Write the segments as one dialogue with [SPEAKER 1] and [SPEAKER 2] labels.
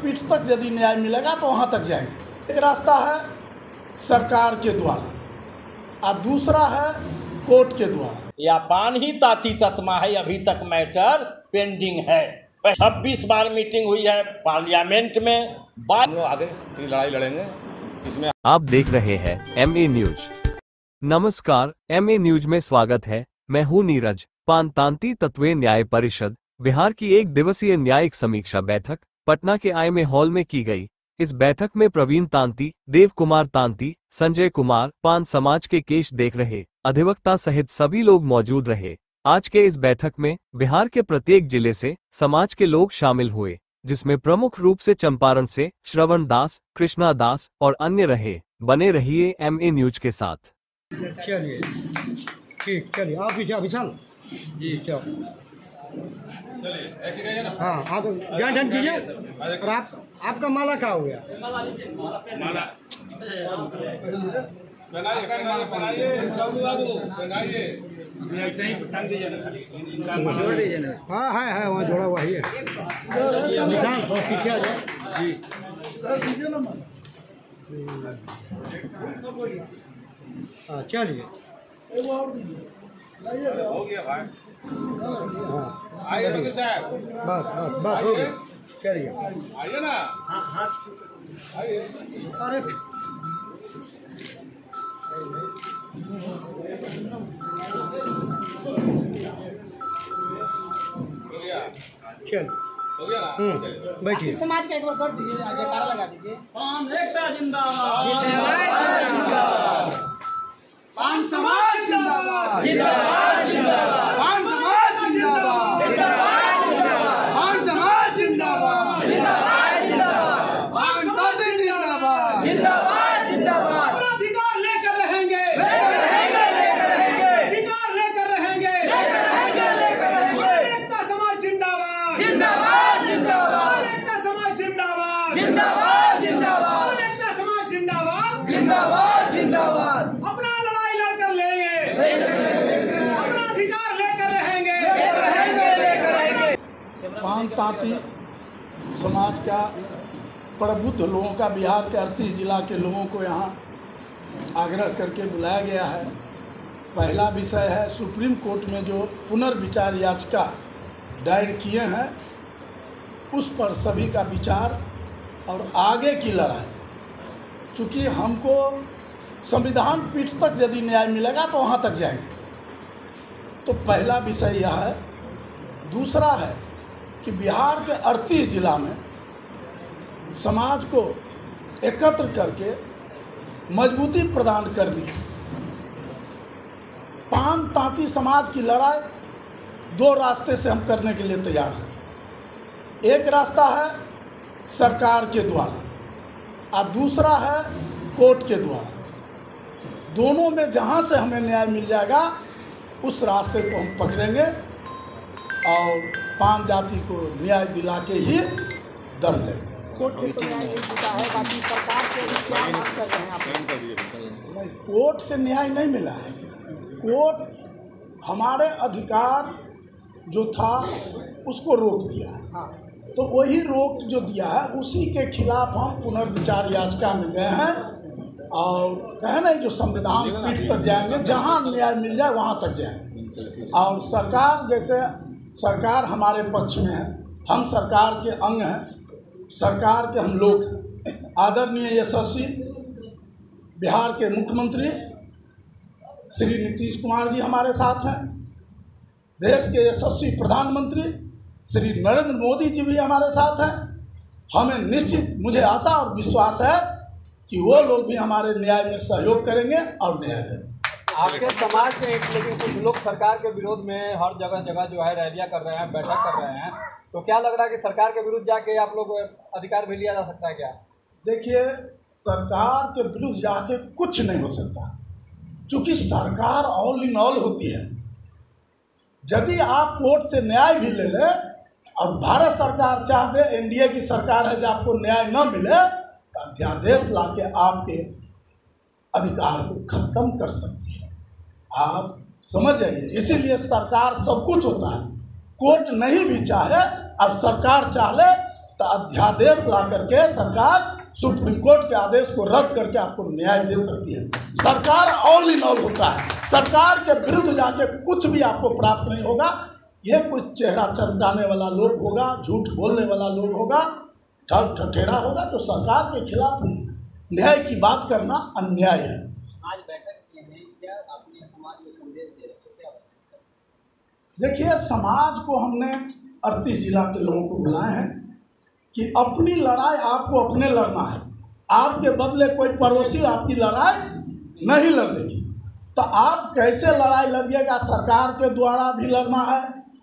[SPEAKER 1] पीठ तक यदि न्याय मिलेगा तो वहाँ तक जाएंगे। एक रास्ता है सरकार के द्वारा और दूसरा है कोर्ट के द्वारा।
[SPEAKER 2] या पान ही ताती तत्मा है, अभी तक मैटर पेंडिंग है। 26 बार मीटिंग हुई है पार्लियामेंट में,
[SPEAKER 3] आगे लड़ाई लड़ेंगे इसमें।
[SPEAKER 4] आप देख रहे हैं MA न्यूज। नमस्कार, MA न्यूज में स्वागत है। मैं हूं नीरज। पानतांती तत्व न्याय परिषद बिहार की 1 दिवसीय न्यायिक समीक्षा बैठक पटना के IMA हॉल में की गई। इस बैठक में प्रवीण तांती, देव कुमार तांती, संजय कुमार, पान समाज के केस देख रहे अधिवक्ता सहित सभी लोग मौजूद रहे। आज के इस बैठक में बिहार के प्रत्येक जिले से समाज के लोग शामिल हुए, जिसमें प्रमुख रूप से चंपारण से श्रवण दास, कृष्णा दास और अन्य रहे। बने रहिए MA न्यूज के साथ।
[SPEAKER 5] चलिए ठीक, चलिए आप विशाल जी चलो। हाँ तो ज्ञान ध्यान कीजिए। और आपका माला कहाँ हो गया? हाँ है वहाँ जोड़ा हुआ ही है। विशाल बहुत पीछे आ जाओ जी। हाँ चलिए
[SPEAKER 3] हो गया भाई।
[SPEAKER 5] आइए बस हो गया। चलिए
[SPEAKER 3] आइए ना।
[SPEAKER 5] अरे चल
[SPEAKER 3] हो गया ना।
[SPEAKER 5] बैठिए।
[SPEAKER 6] समाज का एक बार कर दीजिए, जयकारा लगा दीजिए।
[SPEAKER 1] पान समाज जिंदाबाद, जिंदाबाद, जिंदाबाद। पान समाज जिंदाबाद, जिंदाबाद, जिंदाबाद। पान समाज जिंदाबाद, जिंदाबाद, जिंदाबाद। पान तांती जिंदाबाद, जिंदाबाद, जिंदाबाद।
[SPEAKER 6] अधिकार लेकर रहेंगे,
[SPEAKER 1] लेकर रहेंगे, लेकर रहेंगे।
[SPEAKER 6] अधिकार लेकर रहेंगे,
[SPEAKER 1] लेकर रहेंगे, लेकर रहेंगे।
[SPEAKER 6] एकता समाज जिंदाबाद,
[SPEAKER 1] जिंदाबाद, जिंदाबाद।
[SPEAKER 6] एकता समाज जिंदाबाद,
[SPEAKER 1] जिंदाबाद, जिंदाबाद।
[SPEAKER 6] एकता समाज जिंदाबाद,
[SPEAKER 1] जिंदाबाद, जिंदाबाद।
[SPEAKER 6] अपना लड़ाई लड़कर लेंगे, अपना अधिकार लेकर रहेंगे,
[SPEAKER 1] लेकर रहेंगे। पान तांती समाज का प्रबुद्ध लोगों का, बिहार के 38 जिला के लोगों को यहाँ आग्रह करके बुलाया गया है। पहला विषय है सुप्रीम कोर्ट में जो पुनर्विचार याचिका दायर किए हैं उस पर सभी का विचार और आगे की लड़ाई। चूँकि हमको संविधान पीठ तक यदि न्याय मिलेगा तो वहाँ तक जाएंगे। तो पहला विषय यह है। दूसरा है कि बिहार के 38 जिला में समाज को एकत्र करके मजबूती प्रदान करनी है। पान तांती समाज की लड़ाई 2 रास्ते से हम करने के लिए तैयार हैं। एक रास्ता है सरकार के द्वारा और दूसरा है कोर्ट के द्वारा। दोनों में जहाँ से हमें न्याय मिल जाएगा उस रास्ते को हम पकड़ेंगे और पान जाति को न्याय दिला के ही दम लेंगे।
[SPEAKER 6] कोर्ट से तो न्याय नहीं मिलता है, बाकी सरकार से भी क्या मांग कर रहे हैं आप?
[SPEAKER 1] नहीं, कोर्ट से न्याय नहीं मिला है। कोर्ट हमारे अधिकार जो था उसको रोक दिया है।
[SPEAKER 6] हाँ,
[SPEAKER 1] तो वही रोक जो दिया है उसी के खिलाफ हम पुनर्विचार याचिका में गए हैं और कहे नहीं जो संविधान पीठ तक जाएंगे, जहाँ न्याय मिल जाए वहाँ तक जाएंगे। और सरकार जैसे सरकार हमारे पक्ष में है, हम सरकार के अंग हैं, सरकार के हम लोग हैं। आदरणीय यशस्वी बिहार के मुख्यमंत्री श्री नीतीश कुमार जी हमारे साथ हैं। देश के यशस्वी प्रधानमंत्री श्री नरेंद्र मोदी जी भी हमारे साथ हैं। हमें निश्चित, मुझे आशा और विश्वास है कि वो लोग भी हमारे न्याय में सहयोग करेंगे और न्याय देंगे।
[SPEAKER 7] आपके समाज के लेकिन कुछ लोग सरकार के विरोध में हर जगह जो है रैलियां कर रहे हैं, बैठक कर रहे हैं, तो क्या लग रहा है कि सरकार के विरुद्ध जाके आप लोग अधिकार भी लिया जा सकता है क्या?
[SPEAKER 1] देखिए, सरकार के विरुद्ध जाके कुछ नहीं हो सकता, क्योंकि सरकार ऑल इन ऑल होती है। यदि आप कोर्ट से न्याय भी ले लें और भारत सरकार चाह दे, NDA की सरकार है, जब आपको न्याय न मिले तो अध्यादेश ला के आपके अधिकार को खत्म कर सकती है। आप समझ जाइए। इसीलिए सरकार सब कुछ होता है। कोर्ट नहीं भी चाहे और सरकार चाह ले अध्यादेश ला करके सरकार सुप्रीम कोर्ट के आदेश को रद्द करके आपको न्याय दे सकती है। सरकार ऑल इन ऑल होता है, सरकार के विरुद्ध जाके कुछ भी आपको प्राप्त नहीं होगा। ये कुछ चेहरा चमकाने वाला लोग होगा, झूठ बोलने वाला लोग होगा, ठग ठठेरा होगा, तो सरकार के खिलाफ न्याय की बात करना अन्याय है।
[SPEAKER 6] आज बैठक में है, क्या आपने समाज को संदेश दे रहे हैं?
[SPEAKER 1] देखिए, समाज को हमने 38 जिला के लोगों को बुलाए हैं कि अपनी लड़ाई आपको अपने लड़ना है, आपके बदले कोई पड़ोसी आपकी लड़ाई नहीं लड़ देगी। तो आप कैसे लड़ाई लड़िएगा, सरकार के द्वारा भी लड़ना है,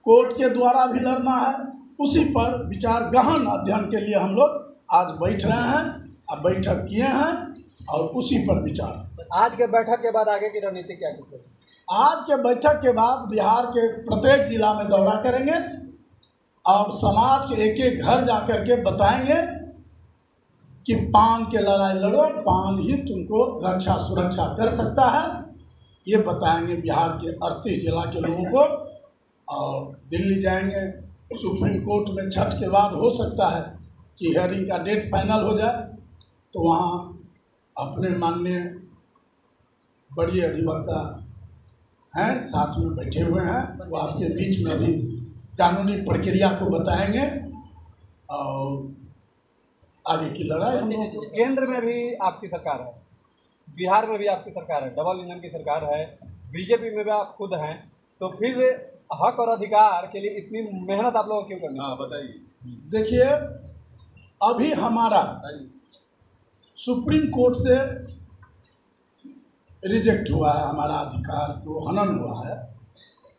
[SPEAKER 1] कोर्ट के द्वारा भी लड़ना है, उसी पर विचार गहन अध्ययन के लिए हम लोग आज बैठ रहे हैं, अब बैठक किए हैं और उसी पर विचार।
[SPEAKER 7] आज के बैठक के बाद आगे की रणनीति क्या है?
[SPEAKER 1] आज के बैठक के बाद बिहार के प्रत्येक जिला में दौरा करेंगे और समाज के एक एक घर जा कर के बताएंगे कि पान के लड़ाई लड़ो, पान ही तुमको रक्षा सुरक्षा कर सकता है। ये बताएंगे बिहार के 38 जिला के लोगों को। और दिल्ली जाएंगे, सुप्रीम कोर्ट में छठ के बाद हो सकता है कि हियरिंग का डेट फाइनल हो जाए, तो वहाँ अपने माननीय बड़ी अधिवक्ता हैं, साथ में बैठे हुए हैं, वो आपके बीच में भी कानूनी प्रक्रिया को बताएंगे और आगे की लड़ाई हम लोग।
[SPEAKER 7] केंद्र में भी आपकी सरकार है, बिहार में भी आपकी सरकार है, डबल इंजन की सरकार है, बीजेपी में भी आप खुद हैं, तो फिर हक और अधिकार के लिए इतनी मेहनत आप लोगों को क्यों करनी?
[SPEAKER 3] हाँ बताइए।
[SPEAKER 1] देखिए, अभी हमारा सुप्रीम कोर्ट से रिजेक्ट हुआ है, हमारा अधिकार को हनन हुआ है।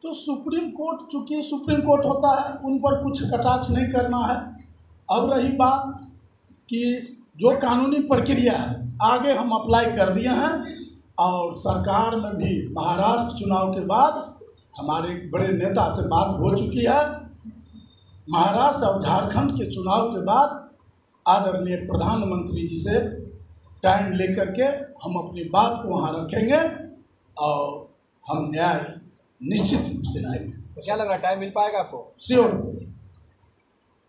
[SPEAKER 1] तो सुप्रीम कोर्ट, चूँकि सुप्रीम कोर्ट होता है, उन पर कुछ कटाक्ष नहीं करना है। अब रही बात कि जो कानूनी प्रक्रिया है, आगे हम अप्लाई कर दिए हैं और सरकार में भी महाराष्ट्र चुनाव के बाद हमारे बड़े नेता से बात हो चुकी है। महाराष्ट्र और झारखंड के चुनाव के बाद आदरणीय प्रधानमंत्री जी से टाइम लेकर के हम अपनी बात को वहाँ रखेंगे और हम न्याय निश्चित रूप से लेंगे।
[SPEAKER 7] तो क्या लग रहा है, टाइम मिल पाएगा आपको?
[SPEAKER 1] श्योर,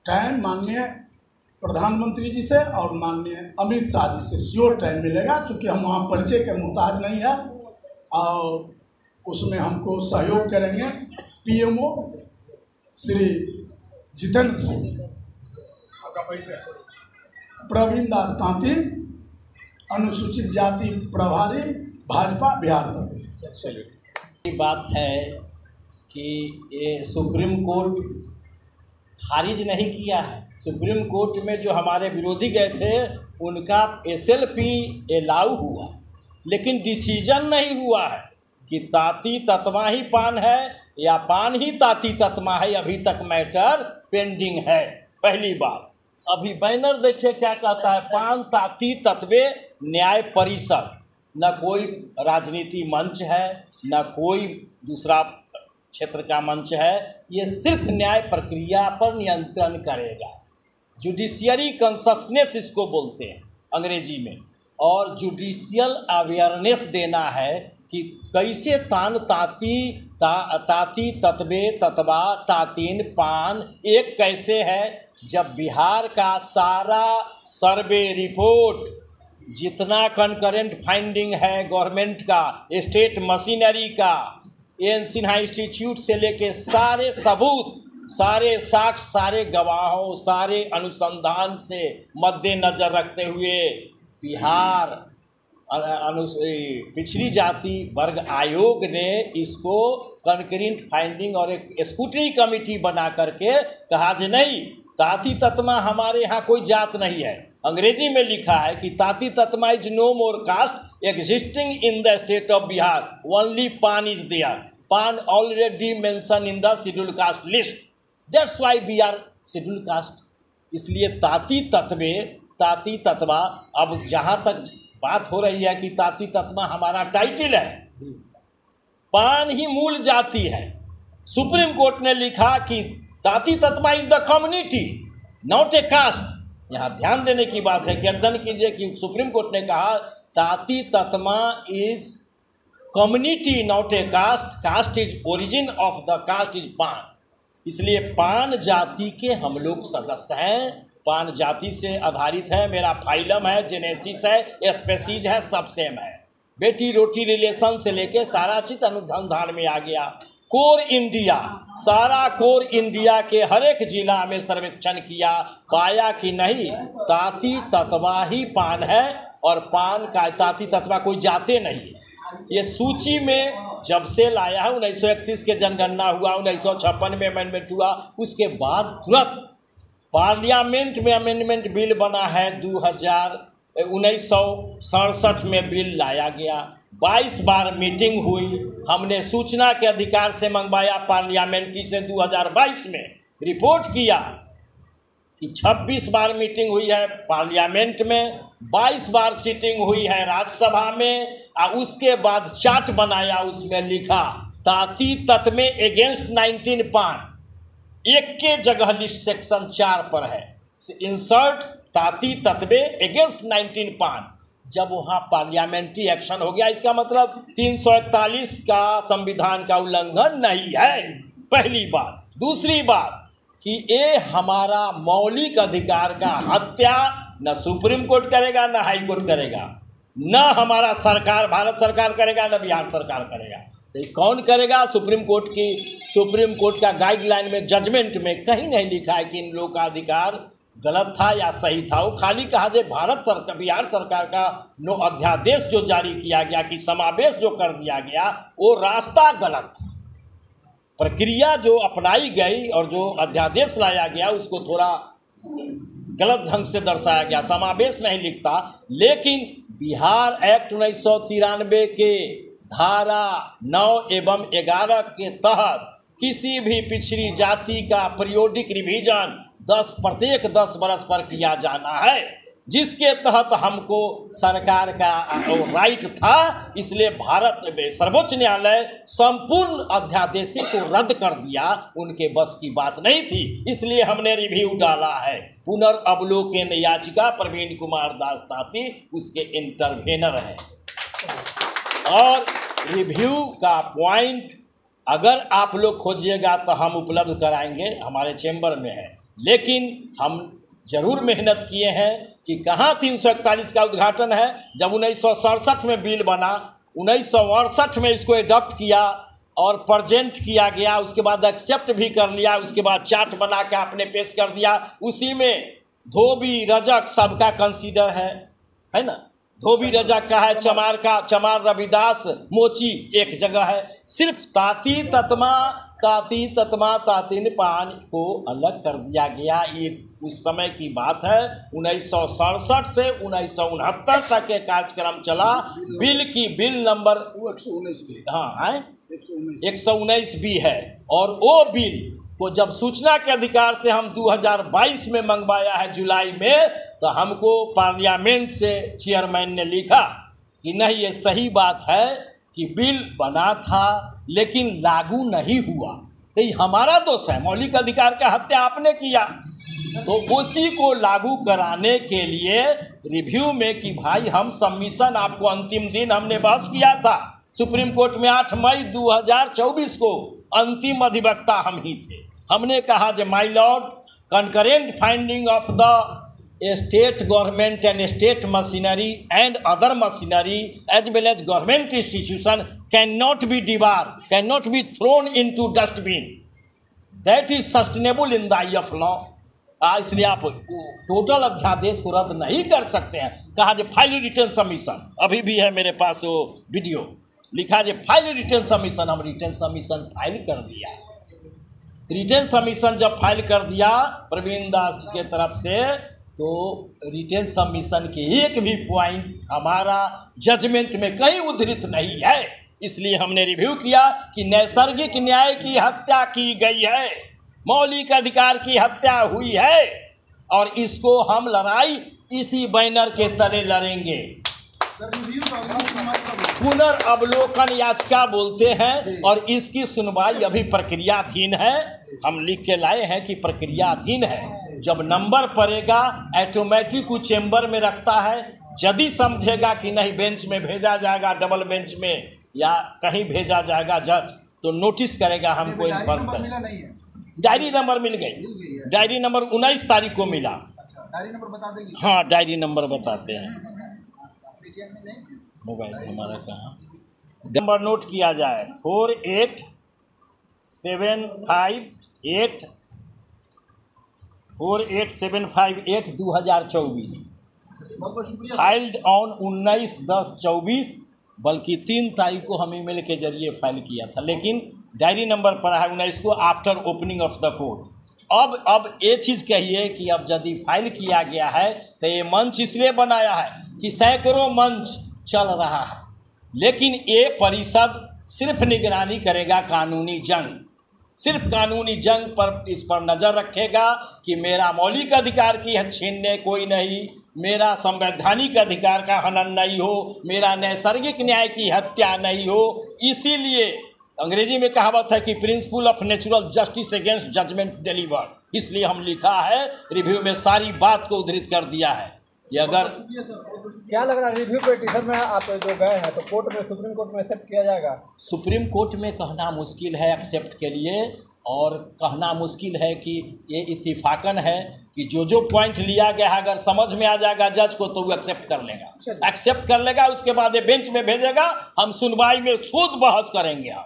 [SPEAKER 1] टाइम माननीय प्रधानमंत्री जी से और माननीय अमित शाह जी से श्योर टाइम मिलेगा, क्योंकि हम वहाँ परिचय के मुहताज नहीं है और उसमें हमको सहयोग करेंगे पीएमओ श्री जितेंद्र सिंह जी। प्रवीण दास तांती, अनुसूचित जाति प्रभारी, भाजपा बिहार प्रदेश।
[SPEAKER 2] बात है कि ये सुप्रीम कोर्ट खारिज नहीं किया है। सुप्रीम कोर्ट में जो हमारे विरोधी गए थे उनका SLP अलाउ हुआ, लेकिन डिसीजन नहीं हुआ है कि ताती ततमा ही पान है या पान ही ताती ततमा है। अभी तक मैटर पेंडिंग है। पहली बात, अभी बैनर देखिए क्या कहता है, पान ताती तत्वे न्याय परिषद। न कोई राजनीति मंच है, न कोई दूसरा क्षेत्र का मंच है, ये सिर्फ न्याय प्रक्रिया पर नियंत्रण करेगा। जुडिशियरी कंससनेस इसको बोलते हैं अंग्रेजी में, और जुडिशियल अवेयरनेस देना है कि कैसे तान ताती ताती तत्वे ततवा तातीन पान एक कैसे है। जब बिहार का सारा सर्वे रिपोर्ट, जितना कंकरेंट फाइंडिंग है गवर्नमेंट का, स्टेट मशीनरी का, एन सिन्हा इंस्टीट्यूट से लेके सारे सबूत, सारे साक्ष्य, सारे गवाहों, सारे अनुसंधान से मद्देनजर रखते हुए बिहार पिछड़ी जाति वर्ग आयोग ने इसको कंकरेंट फाइंडिंग और एक स्क्रूटनी कमेटी बना करके कहा कि नहीं, ताती ततमा हमारे यहाँ कोई जात नहीं है। अंग्रेजी में लिखा है कि Tati Tatma is no more caste existing in the state of Bihar, only Pan is there, Pan already mention in the schedule caste list, that's why we are schedule caste. इसलिए ताती तत्वे ताती तत्वा, अब जहाँ तक बात हो रही है कि ताती तत्मा हमारा टाइटल है, पान ही मूल जाति है। सुप्रीम कोर्ट ने लिखा कि Tati Tatma is the community not a caste. यहाँ ध्यान देने की बात है कि अध्ययन कीजिए कि सुप्रीम कोर्ट ने कहा Tati Tatma is community not a caste, caste is origin of the caste is Pan. इसलिए पान जाति के हम लोग सदस्य हैं पान जाति से आधारित है, मेरा फाइलम है, जेनेसिस है, स्पेसीज है, सब सेम है। बेटी रोटी रिलेशन से लेके सारा चीज अनुसंधान में आ गया। कोर इंडिया, सारा कोर इंडिया के हर एक जिला में सर्वेक्षण किया, पाया कि नहीं ताती ततवा ही पान है और पान का ताती ततवा कोई जाते नहीं है। ये सूची में जब से लाया है 1931 के जनगणना हुआ, 1956 में अमेंडमेंट हुआ, उसके बाद तुरंत पार्लियामेंट में अमेंडमेंट बिल बना है। 1967 में बिल लाया गया, 22 बार मीटिंग हुई, हमने सूचना के अधिकार से मंगवाया पार्लियामेंट्री से 2022 में रिपोर्ट किया कि 26 बार मीटिंग हुई है पार्लियामेंट में, 22 बार सीटिंग हुई है राज्यसभा में, और उसके बाद चार्ट बनाया, उसमें लिखा ताती तत् में अगेंस्ट 19 पान, एक के जगह लिस्ट सेक्शन 4 पर है, इंसर्ट ताती तत् में अगेंस्ट 19 पान। जब वहाँ पार्लियामेंट्री एक्शन हो गया, इसका मतलब 341 का संविधान का उल्लंघन नहीं है, पहली बात। दूसरी बात कि ये हमारा मौलिक अधिकार का हत्या न सुप्रीम कोर्ट करेगा, न हाई कोर्ट करेगा, न हमारा सरकार भारत सरकार करेगा, न बिहार सरकार करेगा, तो ये कौन करेगा? सुप्रीम कोर्ट का गाइडलाइन में, जजमेंट में कहीं नहीं लिखा है कि इन लोगों का अधिकार गलत था या सही था। वो खाली कहा जे बिहार सरकार का अध्यादेश जो जारी किया गया कि समावेश जो कर दिया गया, वो रास्ता गलत था। प्रक्रिया जो अपनाई गई और जो अध्यादेश लाया गया उसको थोड़ा गलत ढंग से दर्शाया गया, समावेश नहीं लिखता। लेकिन बिहार एक्ट 1993 के धारा 9 एवं 11 के तहत किसी भी पिछड़ी जाति का पीरियोडिक रिवीजन प्रत्येक 10 बरस पर किया जाना है, जिसके तहत हमको सरकार का राइट था। इसलिए भारत सर्वोच्च न्यायालय संपूर्ण अध्यादेश को रद्द कर दिया, उनके बस की बात नहीं थी। इसलिए हमने रिव्यू डाला है, पुनर्अवलोकन याचिका, प्रवीण कुमार दास ताती उसके इंटरवेनर है। और रिव्यू का पॉइंट अगर आप लोग खोजिएगा तो हम उपलब्ध कराएंगे, हमारे चेंबर में है। लेकिन हम जरूर मेहनत किए हैं कि कहाँ 341 का उद्घाटन है। जब 1967 में बिल बना, 1968 में इसको एडॉप्ट किया और प्रेजेंट किया गया, उसके बाद एक्सेप्ट भी कर लिया, उसके बाद चार्ट बना के आपने पेश कर दिया। उसी में धोबी रजक सबका कंसीडर है ना, धोबी रजक का है, चमार रविदास मोची एक जगह है। सिर्फ ताती तत्मा तातिन पान को अलग कर दिया गया। ये उस समय की बात है, 1967 से 1969 तक के कार्यक्रम चला। बिल नंबर
[SPEAKER 1] 119 भी,
[SPEAKER 2] हाँ 119 भी है। और वो बिल को जब सूचना के अधिकार से हम 2022 में मंगवाया है जुलाई में, तो हमको पार्लियामेंट से चेयरमैन ने लिखा कि नहीं, ये सही बात है कि बिल बना था लेकिन लागू नहीं हुआ, तो ये हमारा दोष है, मौलिक अधिकार का हत्या आपने किया। तो उसी को लागू कराने के लिए रिव्यू में कि भाई हम सबमिशन, आपको अंतिम दिन हमने बहस किया था सुप्रीम कोर्ट में 8 मई 2024 को, अंतिम अधिवक्ता हम ही थे। हमने कहा जे my lord, concurrent finding of the state government and state machinery and other machinery as well as government institution can not be debar, can not be thrown into dustbin, that is sustainable in the eye of law. इसलिए आप total अध्यादेश को रद्द नहीं कर सकते हैं। कहा जे फाइल रिटर्न सबमिशन, अभी भी है मेरे पास वो वीडियो, लिखा जे फाइल रिटर्न सबमिशन, हम रिटर्न सबमिशन फाइल कर दिया। रिटर्न सबमिशन जब फाइल कर दिया प्रवीण दास के तरफ से, तो रिटर्न सबमिशन के एक भी पॉइंट हमारा जजमेंट में कहीं उद्धृत नहीं है। इसलिए हमने रिव्यू किया कि नैसर्गिक न्याय की हत्या की गई है, मौलिक अधिकार की हत्या हुई है, और इसको हम लड़ाई इसी बैनर के तले लड़ेंगे। पुनर्अवलोकन याचिका बोलते हैं, और इसकी सुनवाई अभी प्रक्रियाधीन है। हम लिख के लाए हैं कि प्रक्रियाधीन है। जब नंबर पड़ेगा ऑटोमेटिक वो चेंबर में रखता है, यदि समझेगा कि नहीं बेंच में भेजा जाएगा, डबल बेंच में या कहीं भेजा जाएगा जज, तो नोटिस करेगा, हमको इन्फॉर्म करेगा। डायरी नंबर मिल गई, डायरी नंबर 19 तारीख को मिला।
[SPEAKER 7] डायरी नंबर बता देंगे?
[SPEAKER 2] हाँ, डायरी नंबर बताते हैं। मोबाइल हमारा कहाँ, नंबर नोट किया जाए 4875848758 2024, फाइल्ड ऑन 19/10/24, बल्कि 3 तारीख को हम ईमेल के जरिए फाइल किया था, लेकिन डायरी नंबर पड़ा है 19 को after opening of the court. अब ये चीज़ कहिए कि अब यदि फाइल किया गया है तो ये मंच इसलिए बनाया है कि सैकड़ों मंच चल रहा है, लेकिन ये परिषद सिर्फ निगरानी करेगा कानूनी जंग, सिर्फ कानूनी जंग पर इस पर नज़र रखेगा कि मेरा मौलिक अधिकार की छीनने कोई नहीं, मेरा संवैधानिक अधिकार का हनन नहीं हो, मेरा नैसर्गिक न्याय की हत्या नहीं हो। इसीलिए अंग्रेजी में कहावत है कि principle of natural justice against judgement delivered, इसलिए हम लिखा है रिव्यू में सारी बात को उद्धृत कर दिया है कि अगर
[SPEAKER 7] क्या लग रहा है रिव्यू पिटीशन में आप जो गए हैं तो कोर्ट में, सुप्रीम कोर्ट में एक्सेप्ट किया जाएगा?
[SPEAKER 2] सुप्रीम कोर्ट में कहना मुश्किल है एक्सेप्ट के लिए, और कहना मुश्किल है कि ये इत्तिफाकन है कि जो पॉइंट लिया गया है अगर समझ में आ जाएगा जज को तो वो एक्सेप्ट कर लेगा, उसके बाद ये बेंच में भेजेगा, हम सुनवाई में शोध बहस करेंगे। हम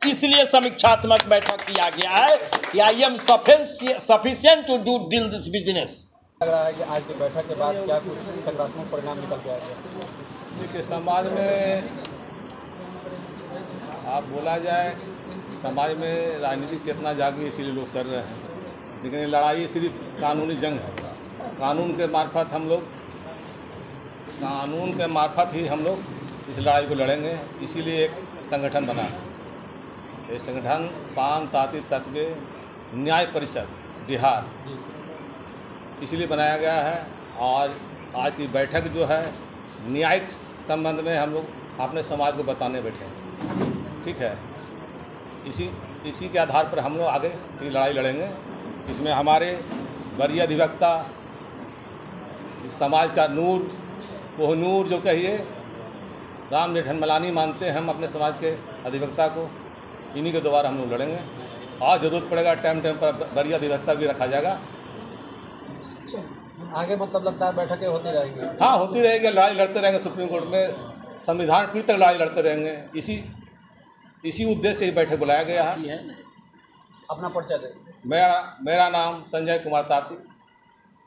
[SPEAKER 2] इसलिए समीक्षात्मक बैठक किया गया है कि I am sufficient to do deal this business.
[SPEAKER 7] लग रहा है कि आज की बैठक के बाद क्या कुछ सकारात्मक परिणाम निकल के आएगा?
[SPEAKER 3] देखिए, समाज में आप बोला जाए, समाज में राजनीतिक चेतना जागी, इसीलिए लोग कर रहे हैं, लेकिन ये लड़ाई सिर्फ कानूनी जंग है। कानून के मार्फत ही हम लोग इस लड़ाई को लड़ेंगे। इसीलिए एक संगठन बना है, ये संगठन पान तांती तत्वे न्याय परिषद बिहार इसलिए बनाया गया है। और आज की बैठक जो है न्यायिक संबंध में हम लोग अपने समाज को बताने बैठे हैं, ठीक है। इसी के आधार पर हम लोग आगे की लड़ाई लड़ेंगे। इसमें हमारे वरीय अधिवक्ता, इस समाज का नूर, कोहनूर जो कहिए, राम जेठमलानी मानते हैं हम अपने समाज के अधिवक्ता को, इन्हीं के द्वारा हम लोग लड़ेंगे। और ज़रूरत पड़ेगा टाइम पर वरीय अधिवक्ता भी रखा जाएगा।
[SPEAKER 7] आगे मतलब लगता है बैठकें होती रहेंगी?
[SPEAKER 3] हाँ, होती रहेगी, लड़ाई लड़ते रहेंगे सुप्रीम कोर्ट में, संविधान पीढ़ी तक लड़ाई लड़ते रहेंगे। इसी उद्देश्य से ही बैठक बुलाया गया है।
[SPEAKER 7] अपना परिचय दें।
[SPEAKER 3] मेरा नाम संजय कुमार ताती।